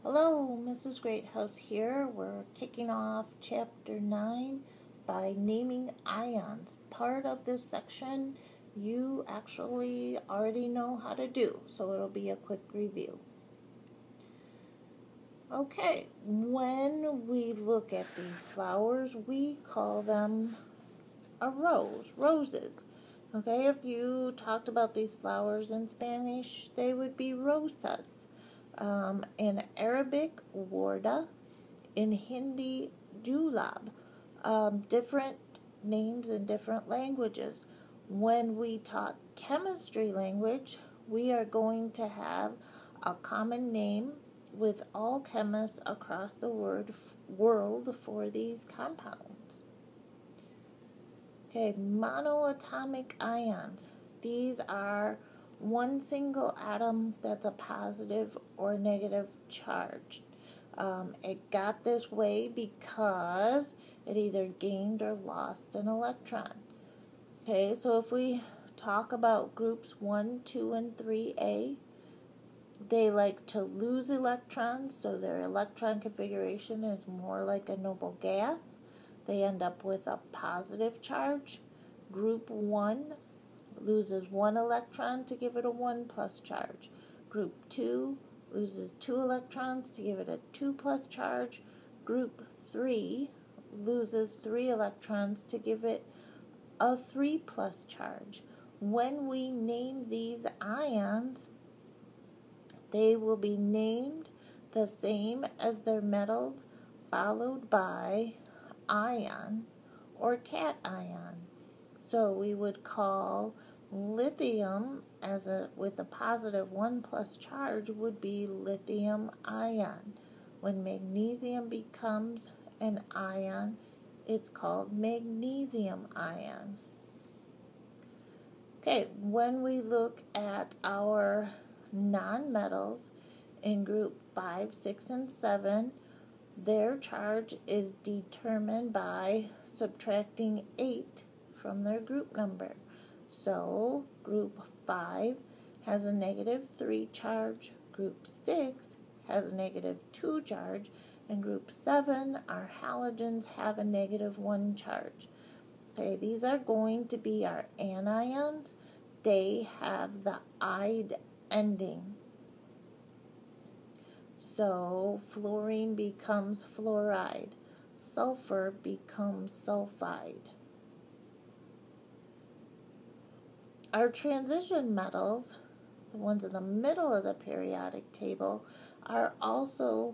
Hello, Mrs. Greathouse here. We're kicking off Chapter 9 by naming ions. Part of this section you actually already know how to do, so it'll be a quick review. Okay, when we look at these flowers, we call them a rose, roses. Okay, if you talked about these flowers in Spanish, they would be rosas. In Arabic, warda. In Hindi, julab. Different names in different languages. When we talk chemistry language, we are going to have a common name with all chemists across the world for these compounds. Okay, monoatomic ions. These are one single atom that's a positive or negative charge. It got this way because it either gained or lost an electron. Okay, so if we talk about groups 1, 2, and 3A, they like to lose electrons, so their electron configuration is more like a noble gas. They end up with a positive charge. Group 1 loses 1 electron to give it a 1 plus charge. Group 2 loses 2 electrons to give it a 2 plus charge. Group 3 loses 3 electrons to give it a 3 plus charge. When we name these ions, they will be named the same as their metal, followed by ion or cation. So we would call lithium with a positive 1 plus charge would be lithium ion. When magnesium becomes an ion, it's called magnesium ion. Okay, when we look at our nonmetals in group 5, 6, and 7, their charge is determined by subtracting 8 from their group number. So, group 5 has a negative 3 charge, group 6 has a negative 2 charge, and group 7, our halogens, have a negative 1 charge. Okay, these are going to be our anions. They have the "ide" ending. So, fluorine becomes fluoride. Sulfur becomes sulfide. Our transition metals, the ones in the middle of the periodic table, are also,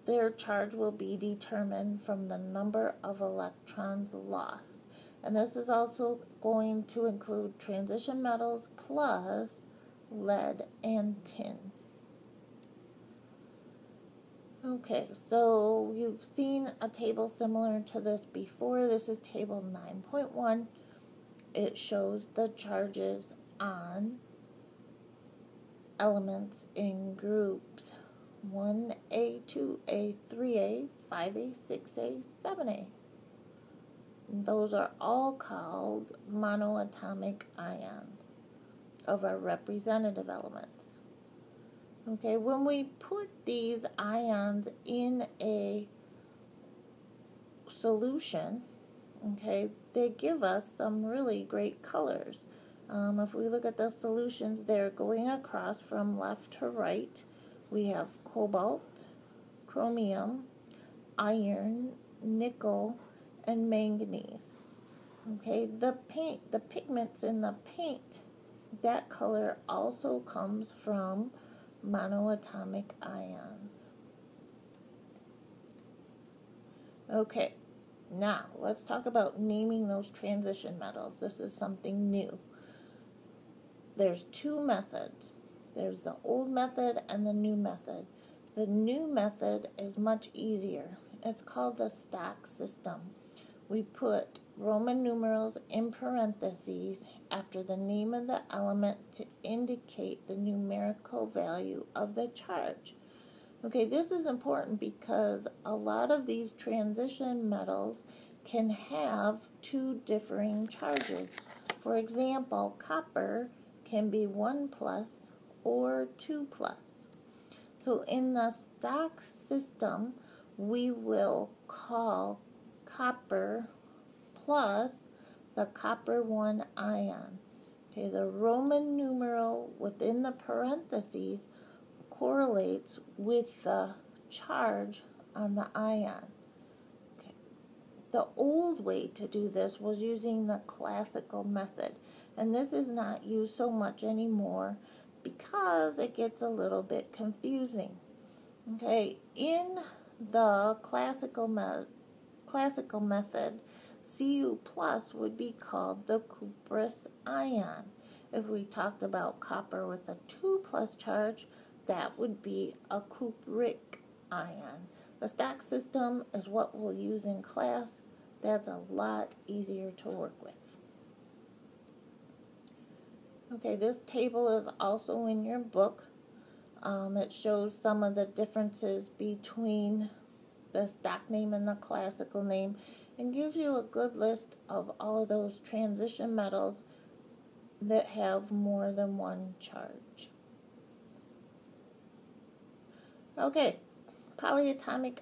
their charge will be determined from the number of electrons lost. And this is also going to include transition metals plus lead and tin. Okay, so you've seen a table similar to this before. This is table 9.1. It shows the charges on elements in groups 1A, 2A, 3A, 5A, 6A, 7A. Those are all called monoatomic ions of our representative elements. Okay, when we put these ions in a solution, okay, they give us some really great colors. If we look at the solutions, they're going across from left to right. We have cobalt, chromium, iron, nickel, and manganese. Okay, the pigments in the paint, that color also comes from monoatomic ions. Okay, now let's talk about naming those transition metals. This is something new. There's 2 methods. There's the old method and the new method. The new method is much easier. It's called the stack system. We put Roman numerals in parentheses after the name of the element to indicate the numerical value of the charge. Okay, this is important because a lot of these transition metals can have 2 differing charges. For example, copper can be 1 plus or 2 plus. So in the stock system, we will call copper plus the copper 1 ion. Okay, the Roman numeral within the parentheses correlates with the charge on the ion. Okay. The old way to do this was using the classical method, and this is not used so much anymore because it gets a little bit confusing. Okay, in the classical method, Cu plus would be called the cuprous ion. If we talked about copper with a 2 plus charge, that would be a cupric ion. The stock system is what we'll use in class. That's a lot easier to work with. Okay, this table is also in your book. It shows some of the differences between the stock name and the classical name, and gives you a good list of all of those transition metals that have more than one charge. Okay, polyatomic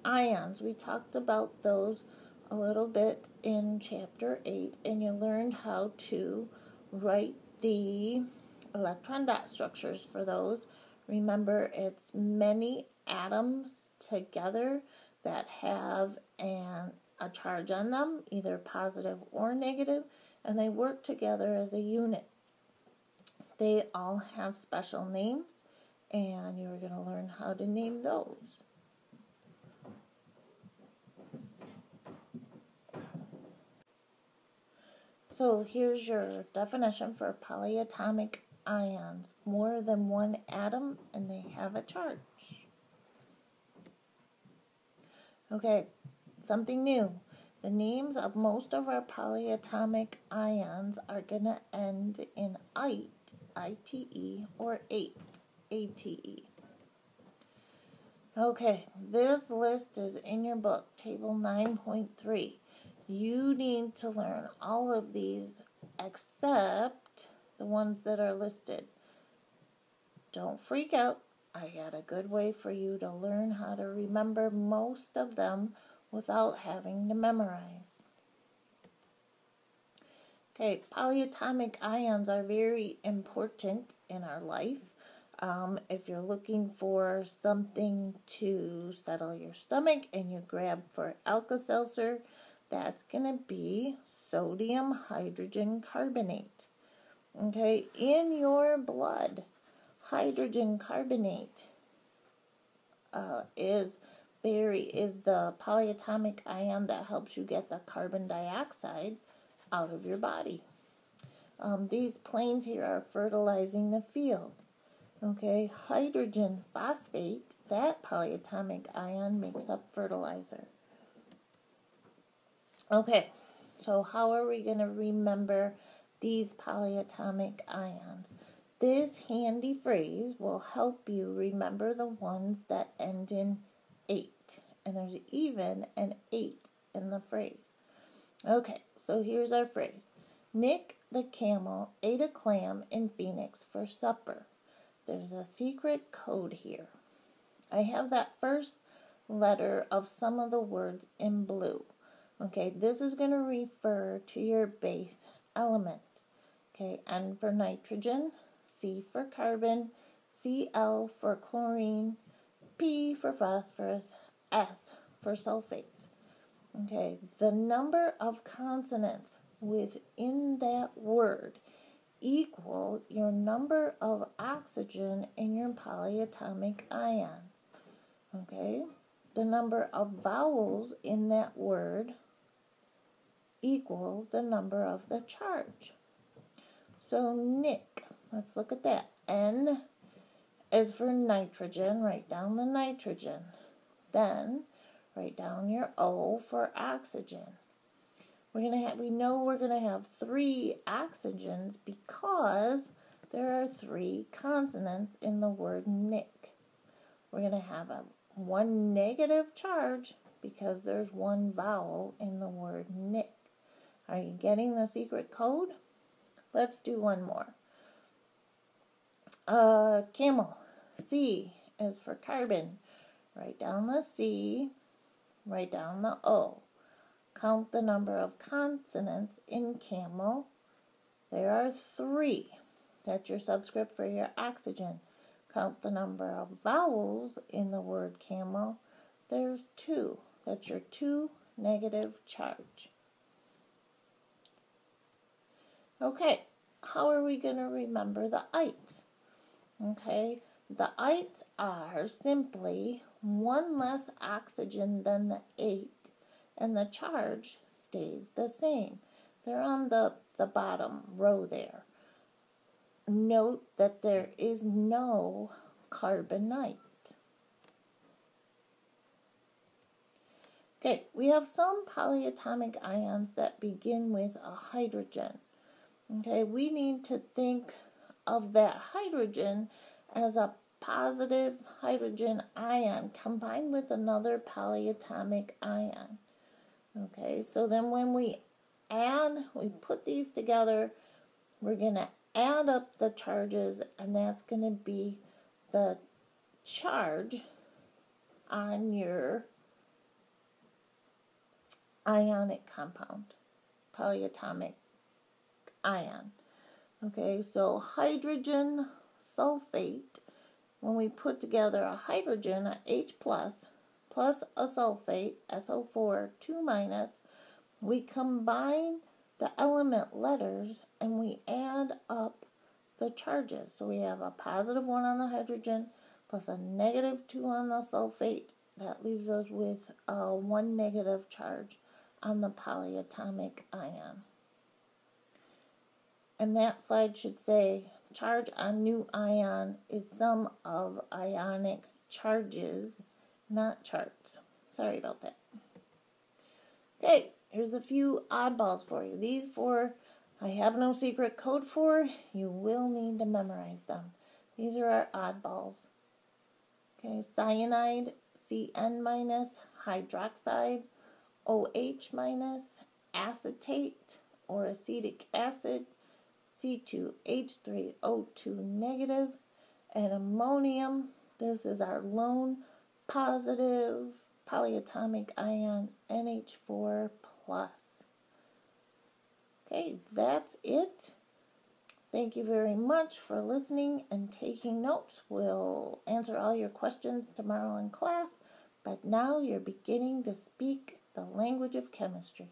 ions. We talked about those a little bit in Chapter 8, and you learned how to write the electron dot structures for those. Remember, it's many atoms together that have a charge on them, either positive or negative, and they work together as a unit. They all have special names, and you're going to learn how to name those. So here's your definition for polyatomic ions. More than one atom, and they have a charge. Okay, something new. The names of most of our polyatomic ions are going to end in ite, I-T-E, or ate, A-T-E. Okay, this list is in your book, Table 9.3. You need to learn all of these except the ones that are listed. Don't freak out. I got a good way for you to learn how to remember most of them without having to memorize. Okay, polyatomic ions are very important in our life. If you're looking for something to settle your stomach and you grab for Alka-Seltzer, that's going to be sodium hydrogen carbonate. Okay, in your blood, hydrogen carbonate is the polyatomic ion that helps you get the carbon dioxide out of your body. These planes here are fertilizing the field. Okay, hydrogen phosphate, that polyatomic ion makes up fertilizer. Okay, so how are we going to remember these polyatomic ions? This handy phrase will help you remember the ones that end in ate. And there's even an 8 in the phrase. Okay, so here's our phrase. Nick the camel ate a clam in Phoenix for supper. There's a secret code here. I have that first letter of some of the words in blue. Okay, this is going to refer to your base element. Okay, N for nitrogen, C for carbon, Cl for chlorine, P for phosphorus, S for sulfate. Okay, the number of consonants within that word equal your number of oxygen in your polyatomic ions. Okay, the number of vowels in that word equal the number of the charge. So Nick, let's look at that. N is for nitrogen, write down the nitrogen. Then write down your O for oxygen. We know we're going to have 3 oxygens because there are 3 consonants in the word Nick. We're going to have one negative charge because there's 1 vowel in the word Nick. Are you getting the secret code? Let's do one more. Camel, C, is for carbon. Write down the C, write down the O. Count the number of consonants in camel. There are 3. That's your subscript for your oxygen. Count the number of vowels in the word camel. There's 2. That's your 2 negative charge. Okay, how are we going to remember the ites? Okay, the ites are simply 1 less oxygen than the 8, and the charge stays the same. They're on the bottom row there. Note that there is no carbonite. Okay, we have some polyatomic ions that begin with a hydrogen. Okay, we need to think of that hydrogen as a positive hydrogen ion combined with another polyatomic ion. Okay, so then when we put these together, we're going to add up the charges, and that's going to be the charge on your ionic compound, polyatomic ion. Okay, so hydrogen sulfate, when we put together a hydrogen, a H+, plus a sulfate, SO4, 2-, we combine the element letters and we add up the charges. So we have a positive 1 on the hydrogen plus a negative 2 on the sulfate. That leaves us with a 1 negative charge on the polyatomic ion. And that slide should say, charge on new ion is sum of ionic charges, not charts. Sorry about that. Okay, here's a few oddballs for you. These 4 I have no secret code for. You will need to memorize them. These are our oddballs. Okay, cyanide, Cn-, hydroxide, OH-, acetate or acetic acid, C2H3O2-, and ammonium. This is our lone positive polyatomic ion, NH4+. Okay, that's it. Thank you very much for listening and taking notes. We'll answer all your questions tomorrow in class, but now you're beginning to speak the language of chemistry.